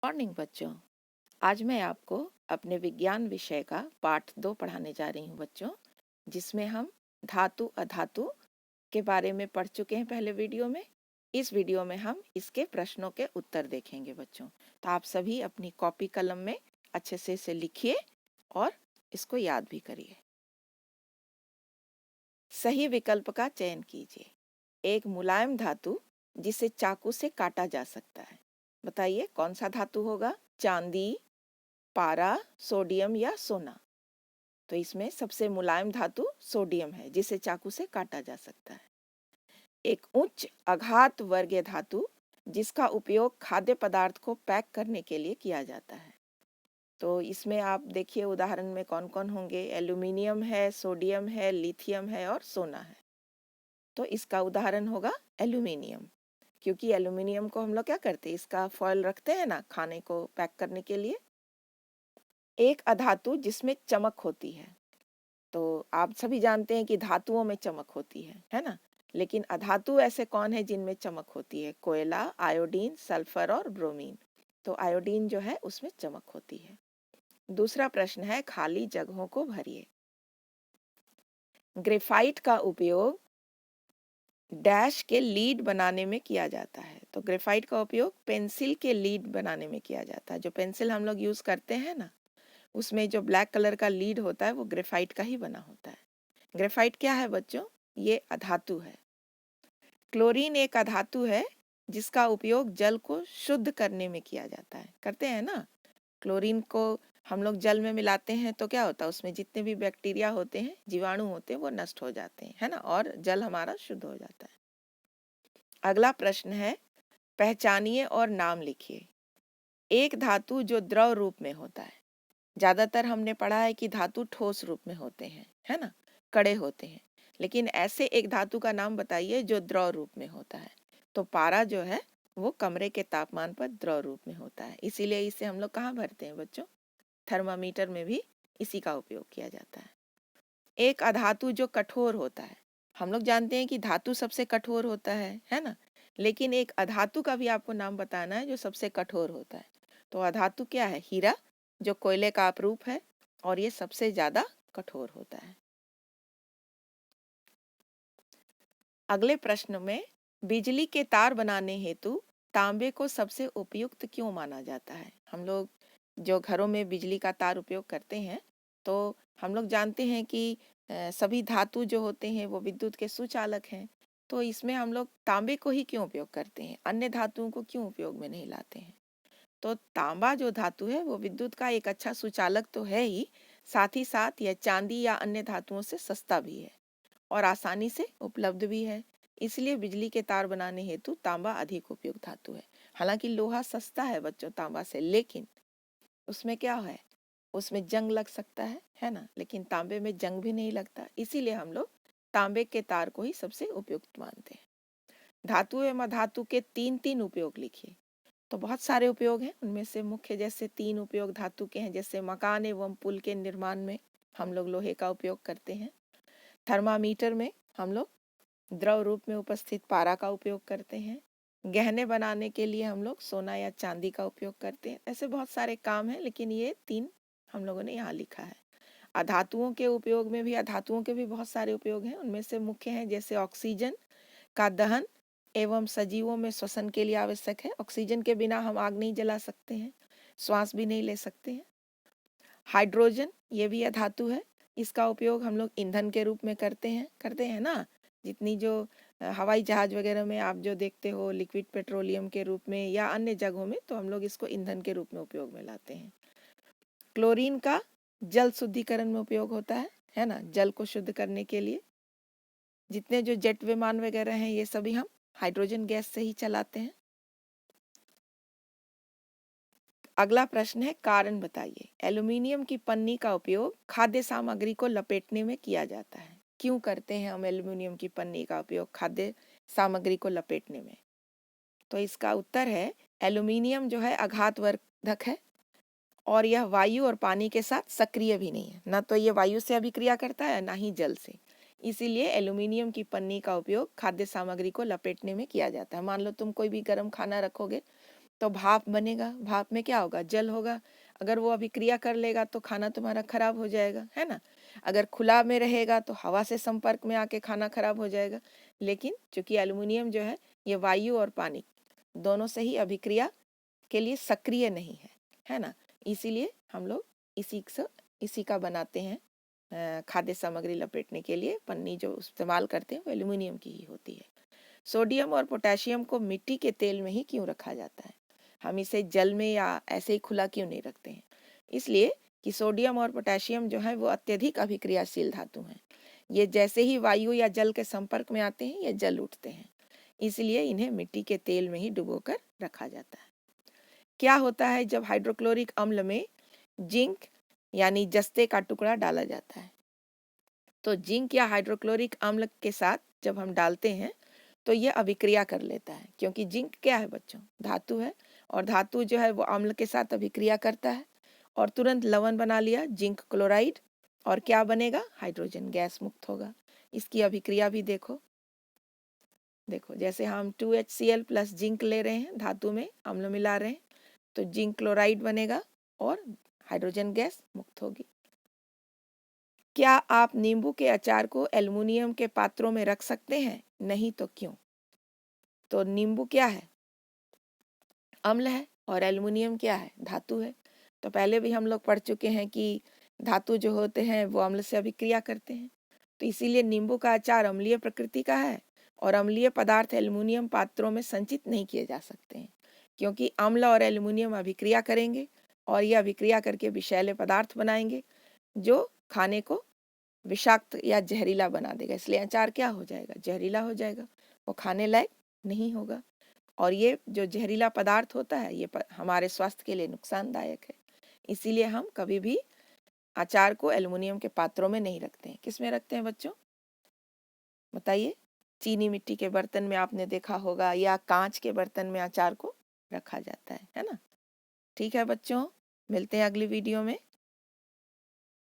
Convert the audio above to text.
Morning बच्चों। आज मैं आपको अपने विज्ञान विषय का पाठ 2 पढ़ाने जा रही हूँ बच्चों, जिसमें हम धातु अधातु के बारे में पढ़ चुके हैं पहले वीडियो में। इस वीडियो में हम इसके प्रश्नों के उत्तर देखेंगे बच्चों। तो आप सभी अपनी कॉपी कलम में अच्छे से इसे लिखिए और इसको याद भी करिए। सही विकल्प का चयन कीजिए। एक मुलायम धातु जिसे चाकू से काटा जा सकता है। बताइए कौन सा धातु होगा? चांदी, पारा, सोडियम या सोना? तो इसमें सबसे मुलायम धातु सोडियम है, जिसे चाकू से काटा जा सकता है। एक उच्च आघात वर्गीय धातु जिसका उपयोग खाद्य पदार्थ को पैक करने के लिए किया जाता है। तो इसमें आप देखिए उदाहरण में कौन कौन होंगे। एल्यूमिनियम है, सोडियम है, लिथियम है और सोना है। तो इसका उदाहरण होगा एल्यूमिनियम, क्योंकि एल्यूमिनियम को हम लोग क्या करते हैं, इसका फॉयल रखते हैं ना खाने को पैक करने के लिए। एक अधातु जिसमें चमक होती है। तो आप सभी जानते हैं कि धातुओं में चमक होती है ना। लेकिन अधातु ऐसे कौन है जिनमें चमक होती है? कोयला, आयोडीन, सल्फर और ब्रोमीन। तो आयोडीन जो है उसमें चमक होती है। दूसरा प्रश्न है, खाली जगहों को भरिए। ग्रेफाइट का उपयोग डैश के लीड बनाने में किया जाता है। तो ग्रेफाइट का उपयोग पेंसिल के लीड बनाने में किया जाता है। जो पेंसिल हम लोग यूज करते हैं ना, उसमें जो ब्लैक कलर का लीड होता है वो ग्रेफाइट का ही बना होता है। ग्रेफाइट क्या है बच्चों? ये अधातु है। क्लोरीन एक अधातु है जिसका उपयोग जल को शुद्ध करने में किया जाता है। करते हैं ना। क्लोरीन को हम लोग जल में मिलाते हैं तो क्या होता है, उसमें जितने भी बैक्टीरिया होते हैं, जीवाणु होते हैं, वो नष्ट हो जाते हैं, है ना, और जल हमारा शुद्ध हो जाता है। अगला प्रश्न है, पहचानिए और नाम लिखिए। एक धातु जो द्रव रूप में होता है। ज्यादातर हमने पढ़ा है कि धातु ठोस रूप में होते हैं, है ना, कड़े होते हैं। लेकिन ऐसे एक धातु का नाम बताइए जो द्रव रूप में होता है। तो पारा जो है वो कमरे के तापमान पर द्रव रूप में होता है, इसीलिए इसे हम लोग कहाँ भरते हैं बच्चों? थर्मामीटर में भी इसी का उपयोग किया जाता है। एक अधातु जो कठोर होता है। हम लोग जानते हैं कि धातु सबसे कठोर होता है ना। लेकिन एक अधातु का भी आपको नाम बताना है जो सबसे कठोर होता है। तो अधातु क्या है? हीरा, जो कोयले का अपरूप है और ये सबसे ज्यादा कठोर होता है। अगले प्रश्न में, बिजली के तार बनाने हेतु तांबे को सबसे उपयुक्त क्यों माना जाता है? हम लोग जो घरों में बिजली का तार उपयोग करते हैं, तो हम लोग जानते हैं कि सभी धातु जो होते हैं वो विद्युत के सुचालक हैं। तो इसमें हम लोग तांबे को ही क्यों उपयोग करते हैं, अन्य धातुओं को क्यों उपयोग में नहीं लाते हैं? तो तांबा जो धातु है वो विद्युत का एक अच्छा सुचालक तो है ही, साथ ही साथ यह चांदी या अन्य धातुओं से सस्ता भी है और आसानी से उपलब्ध भी है। इसलिए बिजली के तार बनाने हेतु तांबा अधिक उपयुक्त धातु है। हालांकि लोहा सस्ता है बच्चों तांबा से, लेकिन उसमें क्या है, उसमें जंग लग सकता है ना। लेकिन तांबे में जंग भी नहीं लगता, इसीलिए हम लोग तांबे के तार को ही सबसे उपयुक्त मानते हैं। धातु एवं अधातु के तीन तीन उपयोग लिखिए। तो बहुत सारे उपयोग हैं, उनमें से मुख्य जैसे तीन उपयोग धातु के हैं, जैसे मकान एवं पुल के निर्माण में हम लोग लोहे का उपयोग करते हैं। थर्मामीटर में हम लोग द्रव रूप में उपस्थित पारा का उपयोग करते हैं। गहने बनाने के लिए हम लोग सोना या चांदी का उपयोग करते हैं। ऐसे बहुत सारे काम हैं, लेकिन ये तीन हम लोगों ने यहाँ लिखा है। अधातुओं के उपयोग में भी, अधातुओं के भी बहुत सारे उपयोग हैं, उनमें से मुख्य हैं जैसे ऑक्सीजन का दहन एवं सजीवों में श्वसन के लिए आवश्यक है। ऑक्सीजन के बिना हम आग नहीं जला सकते हैं, श्वास भी नहीं ले सकते हैं। हाइड्रोजन, ये भी अधातु है, इसका उपयोग हम लोग ईंधन के रूप में करते हैं ना। जितनी जो हवाई जहाज वगैरह में आप जो देखते हो लिक्विड पेट्रोलियम के रूप में या अन्य जगहों में, तो हम लोग इसको ईंधन के रूप में उपयोग में लाते हैं। क्लोरीन का जल शुद्धिकरण में उपयोग होता है ना, जल को शुद्ध करने के लिए। जितने जो जेट विमान वगैरह हैं ये सभी हम हाइड्रोजन गैस से ही चलाते हैं। अगला प्रश्न है, कारण बताइए। एल्यूमिनियम की पन्नी का उपयोग खाद्य सामग्री को लपेटने में किया जाता है। क्यों करते हैं हम एल्यूमिनियम की पन्नी का उपयोग खाद्य सामग्री को लपेटने में? तो इसका उत्तर है, एल्यूमिनियम जो है आघातवर्धक है और यह वायु और पानी के साथ सक्रिय भी नहीं है। ना तो ये वायु से अभिक्रिया करता है, ना ही जल से। इसीलिए एल्यूमिनियम की पन्नी का उपयोग खाद्य सामग्री को लपेटने में किया जाता है। मान लो तुम कोई भी गर्म खाना रखोगे तो भाप बनेगा, भाप में क्या होगा, जल होगा। अगर वो अभिक्रिया कर लेगा तो खाना तुम्हारा खराब हो जाएगा, है ना। अगर खुला में रहेगा तो हवा से संपर्क में आके खाना खराब हो जाएगा। लेकिन चूंकि एल्युमिनियम जो है ये वायु और पानी दोनों से ही अभिक्रिया के लिए सक्रिय नहीं है ना। इसीलिए हम लोग इसी का बनाते हैं। खाद्य सामग्री लपेटने के लिए पन्नी जो इस्तेमाल करते हैं वो एल्युमिनियम की ही होती है। सोडियम और पोटेशियम को मिट्टी के तेल में ही क्यों रखा जाता है, हम इसे जल में या ऐसे ही खुला क्यों नहीं रखते हैं? इसलिए कि सोडियम और पोटेशियम जो है वो अत्यधिक अभिक्रियाशील धातु हैं। ये जैसे ही वायु या जल के संपर्क में आते हैं ये जल उठते हैं, इसलिए इन्हें मिट्टी के तेल में ही डुबोकर रखा जाता है। क्या होता है जब हाइड्रोक्लोरिक अम्ल में जिंक यानी जस्ते का टुकड़ा डाला जाता है? तो जिंक या हाइड्रोक्लोरिक अम्ल के साथ जब हम डालते हैं तो ये अभिक्रिया कर लेता है, क्योंकि जिंक क्या है बच्चों, धातु है। और धातु जो है वो अम्ल के साथ अभिक्रिया करता है और तुरंत लवण बना लिया जिंक क्लोराइड, और क्या बनेगा, हाइड्रोजन गैस मुक्त होगा। इसकी अभिक्रिया भी देखो, जैसे हम 2HCl प्लस जिंक ले रहे हैं, धातु में अम्ल मिला रहे हैं, तो जिंक क्लोराइड बनेगा और हाइड्रोजन गैस मुक्त होगी। क्या आप नींबू के अचार को एल्युमिनियम के पात्रों में रख सकते हैं? नहीं तो क्यों? तो नींबू क्या है, अम्ल है, और एल्युमिनियम क्या है, धातु है। तो पहले भी हम लोग पढ़ चुके हैं कि धातु जो होते हैं वो अम्ल से अभिक्रिया करते हैं। तो इसीलिए नींबू का अचार अम्लीय प्रकृति का है, और अम्लीय पदार्थ एल्युमिनियम पात्रों में संचित नहीं किए जा सकते हैं, क्योंकि अम्ल और एल्युमिनियम अभिक्रिया करेंगे और ये अभिक्रिया करके विषैले पदार्थ बनाएंगे जो खाने को विषाक्त या जहरीला बना देगा। इसलिए अचार क्या हो जाएगा, जहरीला हो जाएगा, वो खाने लायक नहीं होगा। और ये जो जहरीला पदार्थ होता है ये हमारे स्वास्थ्य के लिए नुकसानदायक है। इसीलिए हम कभी भी अचार को एल्युमिनियम के पात्रों में नहीं रखते हैं। किस में रखते हैं बच्चों, बताइए? चीनी मिट्टी के बर्तन में आपने देखा होगा, या कांच के बर्तन में अचार को रखा जाता है ना। ठीक है बच्चों, मिलते हैं अगली वीडियो में।